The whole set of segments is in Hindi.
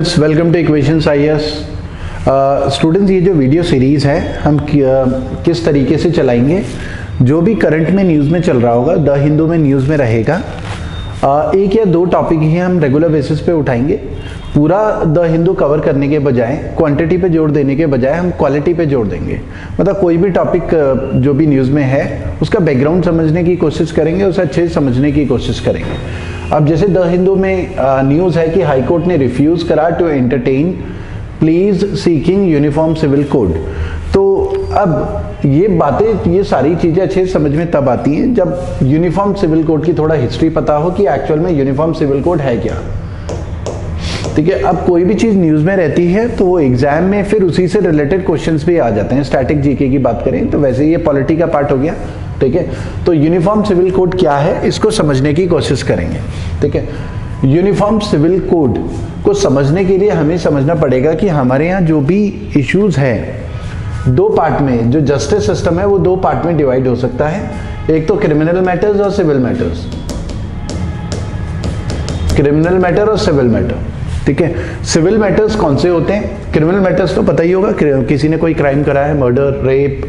Welcome two equations IAS. Students, ये जो वीडियो सीरीज़ है हम किस तरीके से चलाएंगे, जो भी करंट में न्यूज़ में चल रहा होगा द हिंदू में न्यूज़ में रहेगा। एक या दो टॉपिक ही हम रेगुलर बेसिस पे उठाएंगे। पूरा द हिंदू कवर करने के बजाय, क्वांटिटी पे जोर देने के बजाय हम क्वालिटी पे जोर देंगे। मतलब कोई भी टॉपिक जो भी न्यूज़ में है उसका बैकग्राउंड समझने की कोशिश करेंगे, उसे अच्छे से समझने की कोशिश करेंगे। अब जैसे द हिंदू में न्यूज़ है कि हाई कोर्ट ने रिफ्यूज़ करा to entertain pleas seeking uniform civil code. तो अब ये बातें, ये सारी चीज़ें अच्छे से समझ में तब आती हैं जब यूनिफॉर्म सिविल कोड की थोड़ा हिस्ट्री पता हो कि एक्चुअल में यूनिफॉर्म सिविल कोड है क्या। ठीक है, अब कोई भी चीज़ न्यूज़ में रहती है तो वो एग्जाम में फिर उसी से रिलेटेड क्वेश्चंस भी आ जाते हैं। स्टैटिक जीके की बात करें तो वैसे ये पॉलिटी का पार्ट हो गया। ठीक है, तो यूनिफॉर्म सिविल कोड क्या है इसको समझने की कोशिश करेंगे। ठीक है, यूनिफॉर्म सिविल कोड को समझने के लिए हमें समझना पड़ेगा कि हमारे यहाँ जो भी इश्यूज हैं दो पार्ट में, जो जस्टिस सिस्टम है वो दो पार्ट में डिवाइड हो सकता है। एक तो क्रिमिनल मैटर्स और सिविल मैटर्स, क्रिमिनल मैटर और सिविल मैटर। ठीक है, सिविल मैटर्स कौन से होते हैं? क्रिमिनल मैटर्स तो पता ही होगा, किसी ने कोई क्राइम करा है, मर्डर, रेप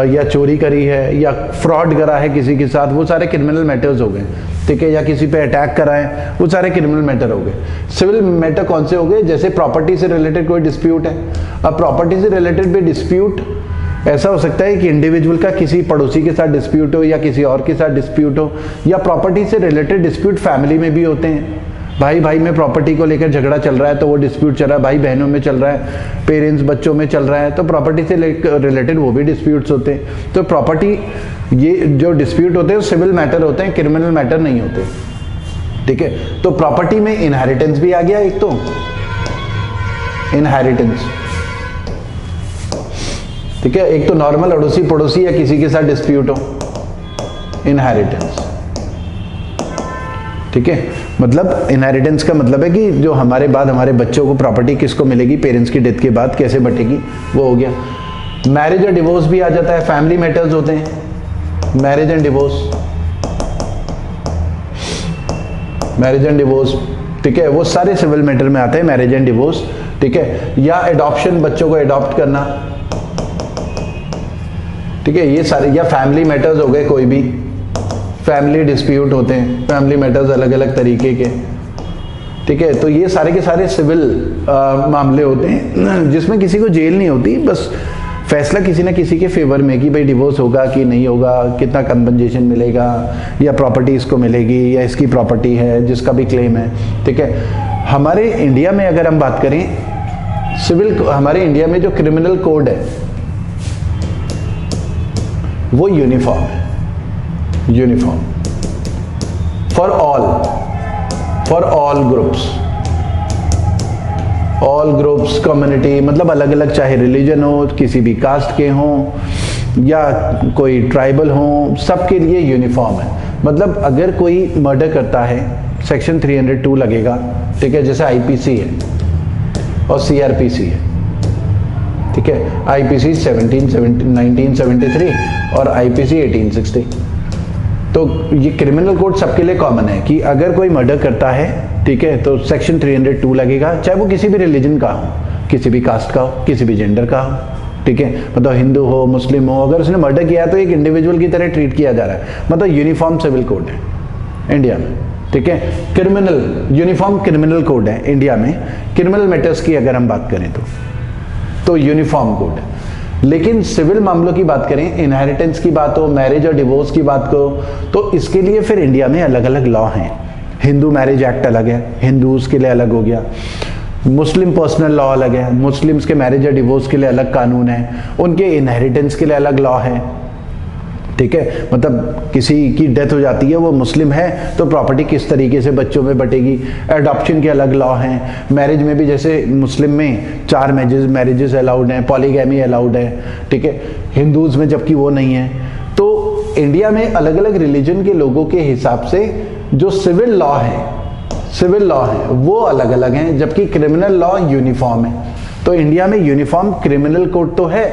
या चोरी करी है या फ्रॉड करा है किसी के साथ, वो सारे क्रिमिनल मैटर्स हो गए। ठीक है, या किसी पे अटैक करा है, वो सारे क्रिमिनल मैटर हो गए। सिविल मैटर कौन से हो गए? जैसे प्रॉपर्टी से रिलेटेड कोई डिस्प्यूट है। अब प्रॉपर्टी से रिलेटेड भी डिस्प्यूट ऐसा हो सकता है कि इंडिविजुअल का किसी पड़ोसी के साथ डिस्प्यूट हो या किसी और के साथ डिस्प्यूट हो, या प्रॉपर्टी से रिलेटेड डिस्प्यूट फैमिली में भी होते हैं। भाई भाई में प्रॉपर्टी को लेकर झगड़ा चल रहा है तो वो डिस्प्यूट चल रहा है, भाई बहनों में चल रहा है, पेरेंट्स बच्चों में चल रहा है, तो प्रॉपर्टी से रिलेटेड वो भी डिस्प्यूट्स होते हैं। तो प्रॉपर्टी, ये जो डिस्प्यूट होते हैं सिविल मैटर होते हैं, क्रिमिनल मैटर नहीं होते। ठीक है, तो प्रॉपर्टी में इनहेरिटेंस भी आ गया। एक तो इनहेरिटेंस, ठीक है, एक तो नॉर्मल अड़ोसी पड़ोसी या किसी के साथ डिस्प्यूट हो, इनहेरिटेंस। ठीक है, मतलब इनहेरिटेंस का मतलब है कि जो हमारे बाद हमारे बच्चों को प्रॉपर्टी किसको मिलेगी, पेरेंट्स की डेथ के बाद कैसे बटेगी, वो हो गया। मैरिज और डिवोर्स भी आ जाता है, फैमिली मैटर्स होते हैं, marriage and divorce, marriage and divorce. ठीक है, वो सारे सिविल मैटर में आते हैं, मैरिज एंड डिवोर्स। ठीक है, या एडॉप्शन, बच्चों को एडॉप्ट करना। ठीक है, ये सारे, या फैमिली मैटर्स हो गए, कोई भी फैमिली डिस्प्यूट होते हैं, फैमिली मैटर्स अलग अलग तरीके के। ठीक है, तो ये सारे के सारे सिविल मामले होते हैं जिसमें किसी को जेल नहीं होती, बस फैसला किसी ना किसी के फेवर में कि भाई डिवोर्स होगा कि नहीं होगा, कितना कंपनसेशन मिलेगा, या प्रॉपर्टी इसको मिलेगी या इसकी प्रॉपर्टी है जिसका भी क्लेम है। ठीक है, हमारे इंडिया में अगर हम बात करें सिविल, हमारे इंडिया में जो क्रिमिनल कोड है वो यूनिफॉर्म है, uniform for all groups community, मतलब अलग अलग, चाहे रिलीजन हो, किसी भी कास्ट के हों या कोई ट्राइबल हो, सबके लिए यूनिफॉर्म है। मतलब अगर कोई मर्डर करता है सेक्शन 302 लगेगा। ठीक है, जैसे आईपीसी है और सीआरपीसी है। ठीक है, आईपीसी 1973 और आईपीसी 1860। तो ये क्रिमिनल कोड सबके लिए कॉमन है कि अगर कोई मर्डर करता है, ठीक है, तो सेक्शन 302 लगेगा, चाहे वो किसी भी रिलीजन का हो, किसी भी कास्ट का हो, किसी भी जेंडर का हो। ठीक है, मतलब हिंदू हो, मुस्लिम हो, अगर उसने मर्डर किया तो एक इंडिविजुअल की तरह ट्रीट किया जा रहा है। मतलब यूनिफॉर्म सिविल कोड है इंडिया में। ठीक है, क्रिमिनल, यूनिफॉर्म क्रिमिनल कोड है इंडिया में। क्रिमिनल मैटर्स की अगर हम बात करें तो यूनिफॉर्म कोड है। लेकिन सिविल मामलों की बात करें, इनहेरिटेंस की बात हो, मैरिज और डिवोर्स की बात करो, तो इसके लिए फिर इंडिया में अलग अलग लॉ हैं। हिंदू मैरिज एक्ट अलग है, हिंदूज के लिए अलग हो गया। मुस्लिम पर्सनल लॉ अलग है, मुस्लिम्स के मैरिज और डिवोर्स के लिए अलग कानून है, उनके इनहेरिटेंस के लिए अलग लॉ है। ठीक है, मतलब किसी की डेथ हो जाती है, वो मुस्लिम है तो प्रॉपर्टी किस तरीके से बच्चों में बटेगी, एडॉप्शन के अलग लॉ हैं। मैरिज में भी जैसे मुस्लिम में 4 मैरिजेस अलाउड हैं, पॉलीगैमी अलाउड है। ठीक है, हिंदूज में जबकि वो नहीं है। तो इंडिया में अलग अलग रिलीजन के लोगों के हिसाब से जो सिविल लॉ है वो अलग अलग हैं, जबकि क्रिमिनल लॉ यूनिफॉर्म है। तो इंडिया में यूनिफॉर्म क्रिमिनल कोड तो है,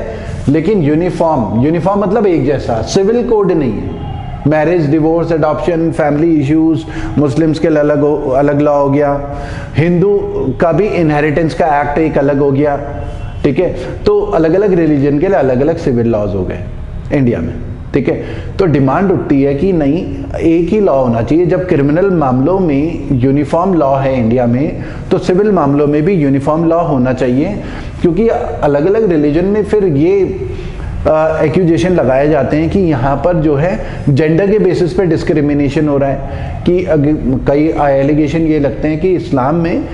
लेकिन यूनिफॉर्म मतलब एक जैसा, सिविल कोड नहीं है। Marriage, divorce, adoption, family issues, Muslims के लिए अलग लॉ हो गया, हिंदू का भी इनहेरिटेंस का एक्ट एक अलग हो गया, ठीक है। तो अलग अलग रिलीजन के लिए अलग अलग सिविल लॉज हो गए इंडिया में, ठीक है। तो डिमांड उठती है कि नहीं, एक ही लॉ होना चाहिए। जब क्रिमिनल मामलों में यूनिफॉर्म लॉ है इंडिया में, तो सिविल मामलों में भी यूनिफॉर्म लॉ होना चाहिए, क्योंकि अलग अलग रिलीजन में फिर ये एक्यूजेशन लगाए जाते हैं कि यहाँ पर जो है जेंडर के बेसिस पे डिस्क्रिमिनेशन हो रहा है, कि कई एलिगेशन ये लगते हैं कि इस्लाम में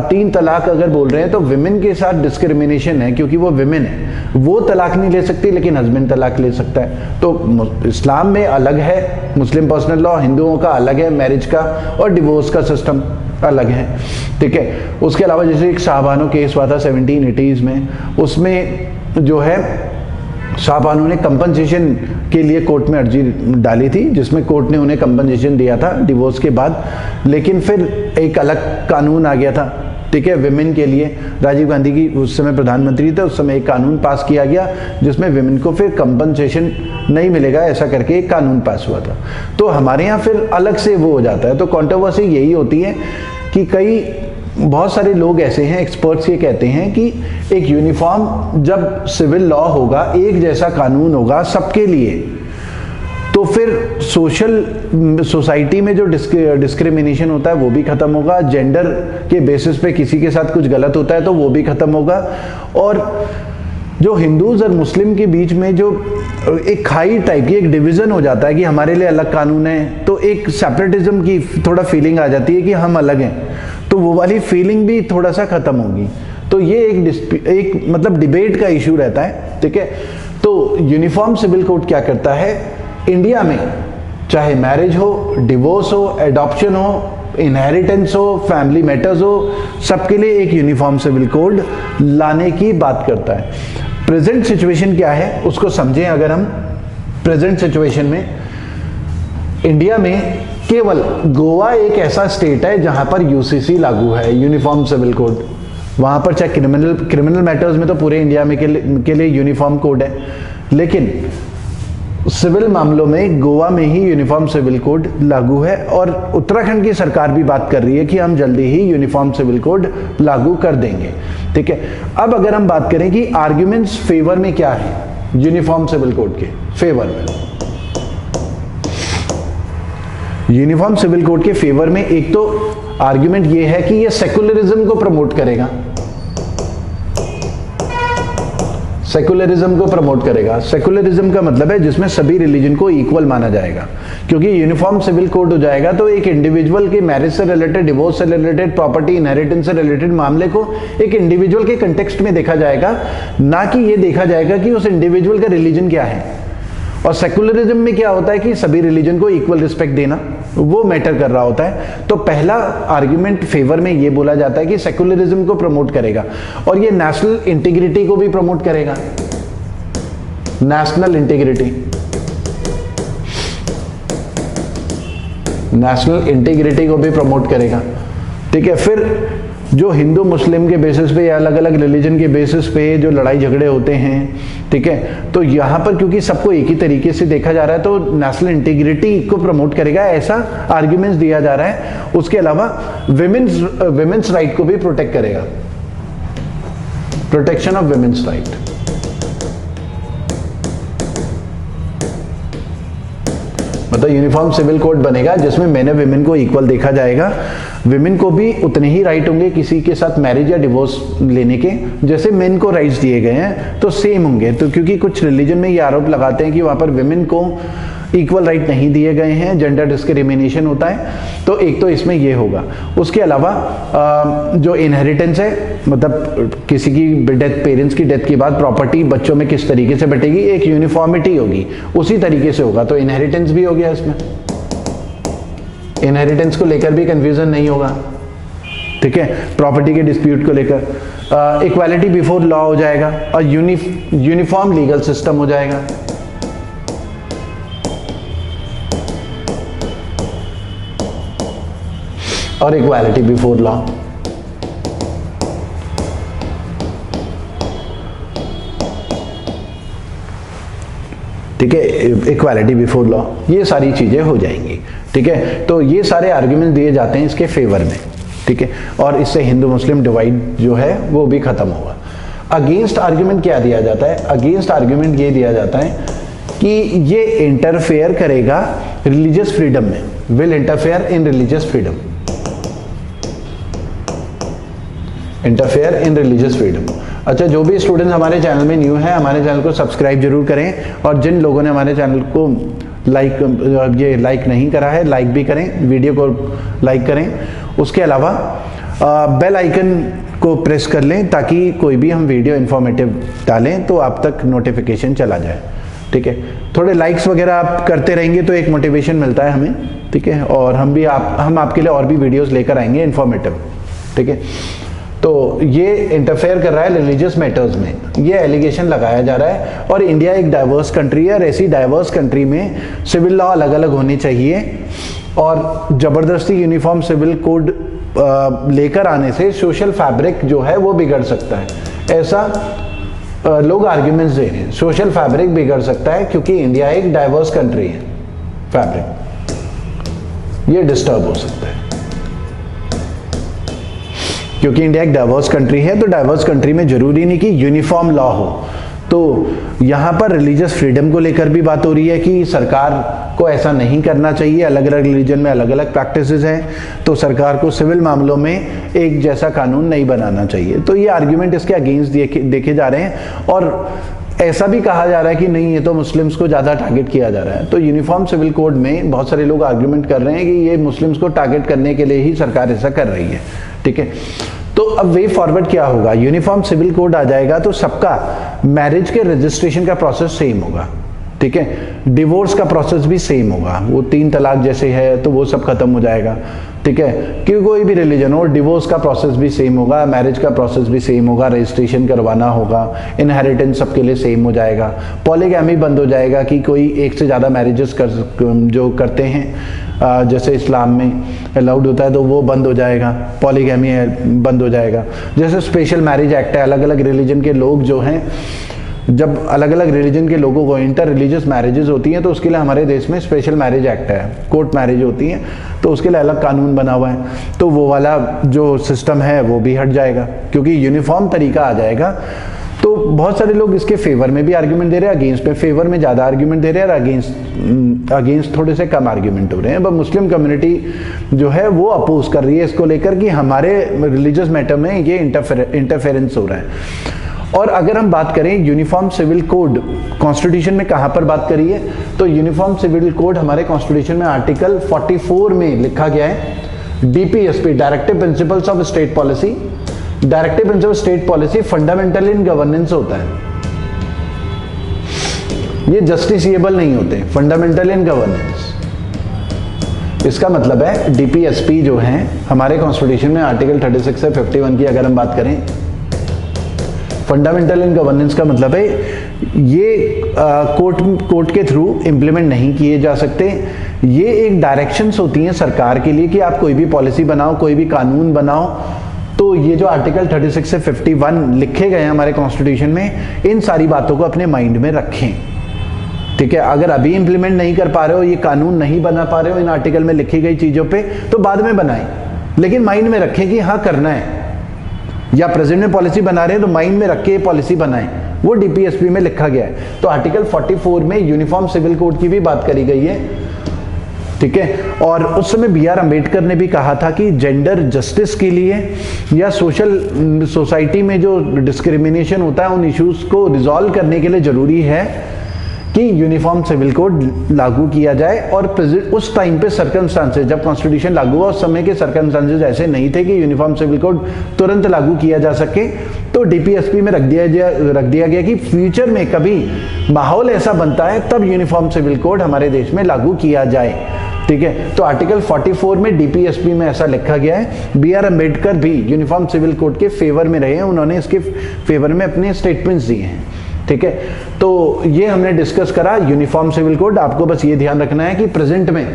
3 तलाक अगर बोल रहे हैं तो विमेन के साथ डिस्क्रिमिनेशन है, क्योंकि वो विमेन है, वो तलाक नहीं ले सकती लेकिन हस्बैंड तलाक ले सकता है। तो इस्लाम में अलग है मुस्लिम पर्सनल लॉ, हिंदुओं का अलग है मैरिज का, और डिवोर्स का सिस्टम अलग है, ठीक है। उसके अलावा जैसे एक शाहबानो केस हुआ था 1780s में, उसमें जो है शाहबानो ने कंपनसेशन के लिए कोर्ट में अर्जी डाली थी, जिसमें कोर्ट ने उन्हें कंपनसेशन दिया था डिवोर्स के बाद, लेकिन फिर एक अलग कानून आ गया था, ठीक है, विमेन के लिए। राजीव गांधी की उस समय प्रधानमंत्री थे, उस समय एक कानून पास किया गया जिसमें विमेन को फिर कंपनसेशन नहीं मिलेगा, ऐसा करके एक कानून पास हुआ था। तो हमारे यहाँ फिर अलग से वो हो जाता है। तो कंट्रोवर्सी यही होती है कि बहुत सारे लोग ऐसे हैं, एक्सपर्ट्स ये कहते हैं कि एक यूनिफॉर्म जब सिविल लॉ होगा, एक जैसा कानून होगा सबके लिए, तो फिर सोसाइटी में जो डिस्क्रिमिनेशन होता है वो भी खत्म होगा, जेंडर के बेसिस पे किसी के साथ कुछ गलत होता है तो वो भी खत्म होगा, और जो हिंदूज और मुस्लिम के बीच में जो एक खाई टाइप की एक डिवीजन हो जाता है कि हमारे लिए अलग कानून है, तो एक सेपरेटिज्म की थोड़ा फीलिंग आ जाती है कि हम अलग हैं, तो वो वाली फीलिंग भी थोड़ा सा खत्म होगी। तो ये एक मतलब डिबेट का इशू रहता है, ठीक है। तो यूनिफॉर्म सिविल कोड क्या करता है इंडिया में, चाहे मैरिज हो, डिवोर्स हो, एडॉप्शन हो, इनहेरिटेंस हो, फैमिली मैटर्स हो, सबके लिए एक यूनिफॉर्म सिविल कोड लाने की बात करता है। प्रेजेंट सिचुएशन क्या है उसको समझें। अगर हम प्रेजेंट सिचुएशन में इंडिया में केवल गोवा एक ऐसा स्टेट है जहां पर यूसीसी लागू है, यूनिफॉर्म सिविल कोड। वहां पर चाहे क्रिमिनल मैटर्स में तो पूरे इंडिया में के लिए यूनिफॉर्म कोड है, लेकिन सिविल मामलों में गोवा में ही यूनिफॉर्म सिविल कोड लागू है, और उत्तराखंड की सरकार भी बात कर रही है कि हम जल्दी ही यूनिफॉर्म सिविल कोड लागू कर देंगे, ठीक है। अब अगर हम बात करें कि आर्ग्यूमेंट्स फेवर में क्या है, यूनिफॉर्म सिविल कोड के फेवर में, यूनिफॉर्म सिविल कोड के फेवर में एक तो आर्ग्यूमेंट ये है कि ये सेकुलरिज्म को प्रमोट करेगा, सेकुलरिज्म को प्रमोट करेगा। सेकुलरिज्म का मतलब है जिसमें सभी रिलीजन को इक्वल माना जाएगा, क्योंकि यूनिफॉर्म सिविल कोड हो जाएगा तो एक इंडिविजुअल के मैरिज से रिलेटेड, डिवोर्स से रिलेटेड, प्रॉपर्टी इनहेरिटेंस से रिलेटेड मामले को एक इंडिविजुअल के कंटेक्स्ट में देखा जाएगा, ना कि ये देखा जाएगा कि उस इंडिविजुअल का रिलीजन क्या है। और सेकुलरिज्म में क्या होता है कि सभी रिलीजन को इक्वल रिस्पेक्ट देना, वो मैटर कर रहा होता है। तो पहला आर्ग्यूमेंट फेवर में ये बोला जाता है कि सेकुलरिज्म को प्रमोट करेगा, और ये नेशनल इंटीग्रिटी को भी प्रमोट करेगा, नेशनल इंटीग्रिटी, नेशनल इंटीग्रिटी को भी प्रमोट करेगा, ठीक है। फिर जो हिंदू मुस्लिम के बेसिस पे या अलग अलग रिलीजन के बेसिस पे जो लड़ाई झगड़े होते हैं, ठीक है, तो यहाँ पर क्योंकि सबको एक ही तरीके से देखा जा रहा है तो नेशनल इंटीग्रिटी को प्रमोट करेगा, ऐसा आर्ग्यूमेंट्स दिया जा रहा है। उसके अलावा विमेंस राइट को भी प्रोटेक्ट करेगा, प्रोटेक्शन ऑफ विमेंस राइट। मतलब यूनिफॉर्म सिविल कोड बनेगा जिसमें मेन और विमेन को इक्वल देखा जाएगा, विमेन को भी उतने ही राइट होंगे किसी के साथ मैरिज या डिवोर्स लेने के जैसे मेन को राइट्स दिए गए हैं, तो सेम होंगे। तो क्योंकि कुछ रिलीजन में ये आरोप लगाते हैं कि वहां पर विमेन को इक्वल राइट नहीं दिए गए हैं, जेंडर डिस्क्रिमिनेशन होता है, तो एक तो इसमें ये होगा। उसके अलावा जो इनहेरिटेंस है, मतलब किसी की डेथ, पेरेंट्स की डेथ के बाद प्रॉपर्टी बच्चों में किस तरीके से बटेगी, एक यूनिफॉर्मिटी होगी, उसी तरीके से होगा। तो इनहेरिटेंस भी हो गया इसमें, इनहेरिटेंस को लेकर भी कंफ्यूजन नहीं होगा, ठीक है। प्रॉपर्टी के डिस्प्यूट को लेकर इक्वालिटी बिफोर लॉ हो जाएगा, और यूनिफॉर्म लीगल सिस्टम हो जाएगा। और इक्वालिटी बिफोर लॉ। ठीक है, इक्वालिटी बिफोर लॉ, ये सारी चीज़ें हो जाएंगी। ठीक है, तो ये सारे आर्ग्यूमेंट दिए जाते हैं इसके फेवर में। ठीक है, और इससे हिंदू मुस्लिम डिवाइड जो है वो भी खत्म होगा। अगेंस्ट आर्ग्यूमेंट क्या दिया जाता है? अगेंस्ट आर्ग्यूमेंट ये दिया जाता है कि ये इंटरफेयर करेगा रिलीजियस फ्रीडम में, will interfere in religious freedom, interfere in religious freedom. अच्छा, जो भी स्टूडेंट्स हमारे चैनल में न्यू है, हमारे चैनल को सब्सक्राइब जरूर करें, और जिन लोगों ने हमारे चैनल को लाइक नहीं करा है, लाइक भी करें, वीडियो को लाइक करें। उसके अलावा बेल आइकन को प्रेस कर लें ताकि कोई भी हम वीडियो इन्फॉर्मेटिव डालें तो आप तक नोटिफिकेशन चला जाए। ठीक है, थोड़े लाइक्स वगैरह आप करते रहेंगे तो एक मोटिवेशन मिलता है हमें। ठीक है, और हम आपके लिए और भी वीडियोस लेकर आएंगे इन्फॉर्मेटिव। ठीक है, तो ये इंटरफेयर कर रहा है रिलीजियस मैटर्स में, ये एलिगेशन लगाया जा रहा है। और इंडिया एक डाइवर्स कंट्री है, और ऐसी डाइवर्स कंट्री में सिविल लॉ अलग अलग होने चाहिए, और जबरदस्ती यूनिफॉर्म सिविल कोड लेकर आने से सोशल फैब्रिक जो है वो बिगड़ सकता है, ऐसा लोग आर्ग्यूमेंट्स दे रहे हैं। सोशल फैब्रिक बिगड़ सकता है क्योंकि इंडिया एक डाइवर्स कंट्री है, फैब्रिक ये डिस्टर्ब हो सकता है। क्योंकि इंडिया एक डाइवर्स कंट्री है, तो डाइवर्स कंट्री में जरूरी नहीं कि यूनिफॉर्म लॉ हो। तो यहाँ पर रिलीजियस फ्रीडम को लेकर भी बात हो रही है कि सरकार को ऐसा नहीं करना चाहिए, अलग अलग रिलीजन में अलग अलग प्रैक्टिसेस हैं, तो सरकार को सिविल मामलों में एक जैसा कानून नहीं बनाना चाहिए। तो ये आर्ग्यूमेंट इसके अगेंस्ट देखे जा रहे हैं, और ऐसा भी कहा जा रहा है कि नहीं, ये तो मुस्लिम्स को ज़्यादा टारगेट किया जा रहा है। तो यूनिफॉर्म सिविल कोड में बहुत सारे लोग आर्ग्यूमेंट कर रहे हैं कि ये मुस्लिम्स को टारगेट करने के लिए ही सरकार ऐसा कर रही है। ठीक है, तो अब वे फॉरवर्ड क्या होगा? यूनिफॉर्म सिविल कोड आ जाएगा तो सबका मैरिज के रजिस्ट्रेशन का प्रोसेस सेम होगा। ठीक है, डिवोर्स का प्रोसेस भी सेम होगा, वो 3 तलाक जैसे है तो वो सब खत्म हो जाएगा। ठीक है, कि कोई भी रिलीजन हो, डिवोर्स का प्रोसेस भी सेम होगा, मैरिज का प्रोसेस भी सेम होगा, रजिस्ट्रेशन करवाना होगा, इनहेरिटेंस सबके लिए सेम हो जाएगा। पॉलीगैमी बंद हो जाएगा कि कोई एक से ज़्यादा मैरिजेस जो करते हैं, जैसे इस्लाम में अलाउड होता है, तो वो बंद हो जाएगा, पॉलीगैमी बंद हो जाएगा। जैसे स्पेशल मैरिज एक्ट है, अलग अलग रिलीजन के लोग जो हैं, जब अलग अलग रिलीजन के लोगों को इंटर रिलीजियस मैरिजेस होती हैं तो उसके लिए हमारे देश में स्पेशल मैरिज एक्ट है, कोर्ट मैरिज होती हैं, तो उसके लिए अलग कानून बना हुआ है। तो वो वाला जो सिस्टम है वो भी हट जाएगा क्योंकि यूनिफॉर्म तरीका आ जाएगा। तो बहुत सारे लोग इसके फेवर में भी आर्ग्यूमेंट दे रहे हैं, अगेंस्ट में फेवर में ज़्यादा आर्ग्यूमेंट दे रहे हैं, और अगेंस्ट थोड़े से कम आर्ग्यूमेंट हो रहे हैं। बट मुस्लिम कम्युनिटी जो है वो अपोज कर रही है इसको लेकर कि हमारे रिलीजियस मैटर में ये इंटरफेरेंस हो रहा है। और अगर हम बात करें यूनिफॉर्म सिविल कोड कॉन्स्टिट्यूशन में कहां पर बात करी है, तो यूनिफॉर्म सिविल कोड हमारे कॉन्स्टिट्यूशन में आर्टिकल 44 में लिखा गया है, DPSP, directive principles of state policy. Directive principle state policy fundamental in governance होता है, ये जस्टिसिएबल नहीं होते, फंडामेंटल इन गवर्नेंस। इसका मतलब है डीपीएसपी जो है हमारे कॉन्स्टिट्यूशन में आर्टिकल 36 से 51 की अगर हम बात करें, फंडामेंटल इन गवर्नेंस का मतलब है ये कोर्ट के थ्रू इंप्लीमेंट नहीं किए जा सकते। ये एक डायरेक्शंस होती हैं सरकार के लिए कि आप कोई भी पॉलिसी बनाओ, कोई भी कानून बनाओ। तो ये जो आर्टिकल 36 से 51 लिखे गए हैं हमारे कॉन्स्टिट्यूशन में, इन सारी बातों को अपने माइंड में रखें। ठीक है, अगर अभी इंप्लीमेंट नहीं कर पा रहे हो, ये कानून नहीं बना पा रहे हो इन आर्टिकल में लिखी गई चीजों पे, तो बाद में बनाएं, लेकिन माइंड में रखें कि हाँ करना है। या प्रेजेंट में पॉलिसी बना रहे हैं तो माइंड में रख के पॉलिसी बनाएं, वो डीपीएसपी में लिखा गया है। तो आर्टिकल 44 में यूनिफॉर्म सिविल कोड की भी बात करी गई है। ठीक है, और उस समय बी आर अम्बेडकर ने भी कहा था कि जेंडर जस्टिस के लिए या सोसाइटी में जो डिस्क्रिमिनेशन होता है उन इश्यूज को रिजॉल्व करने के लिए जरूरी है कि यूनिफॉर्म सिविल कोड लागू किया जाए। और उस टाइम पे सर्कमस्टांसेस, जब कॉन्स्टिट्यूशन लागू हुआ उस समय के सर्कमस्टांसेस ऐसे नहीं थे कि यूनिफॉर्म सिविल कोड तुरंत लागू किया जा सके, तो डीपीएसपी में रख दिया गया कि फ्यूचर में कभी माहौल ऐसा बनता है तब यूनिफॉर्म सिविल कोड हमारे देश में लागू किया जाए। ठीक है, तो आर्टिकल 44 में डीपीएसपी में ऐसा लिखा गया है। बी आर अम्बेडकर भी यूनिफॉर्म सिविल कोड के फेवर में रहे हैं, उन्होंने इसके फेवर में अपने स्टेटमेंट्स दिए हैं। ठीक है, तो ये हमने डिस्कस करा यूनिफॉर्म सिविल कोड। आपको बस ये ध्यान रखना है कि प्रेजेंट में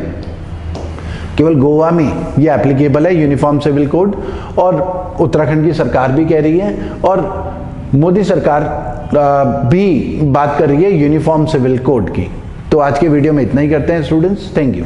केवल गोवा में ये एप्लीकेबल है यूनिफॉर्म सिविल कोड, और उत्तराखंड की सरकार भी कह रही है, और मोदी सरकार भी बात कर रही है यूनिफॉर्म सिविल कोड की। तो आज के वीडियो में इतना ही करते हैं स्टूडेंट्स, थैंक यू।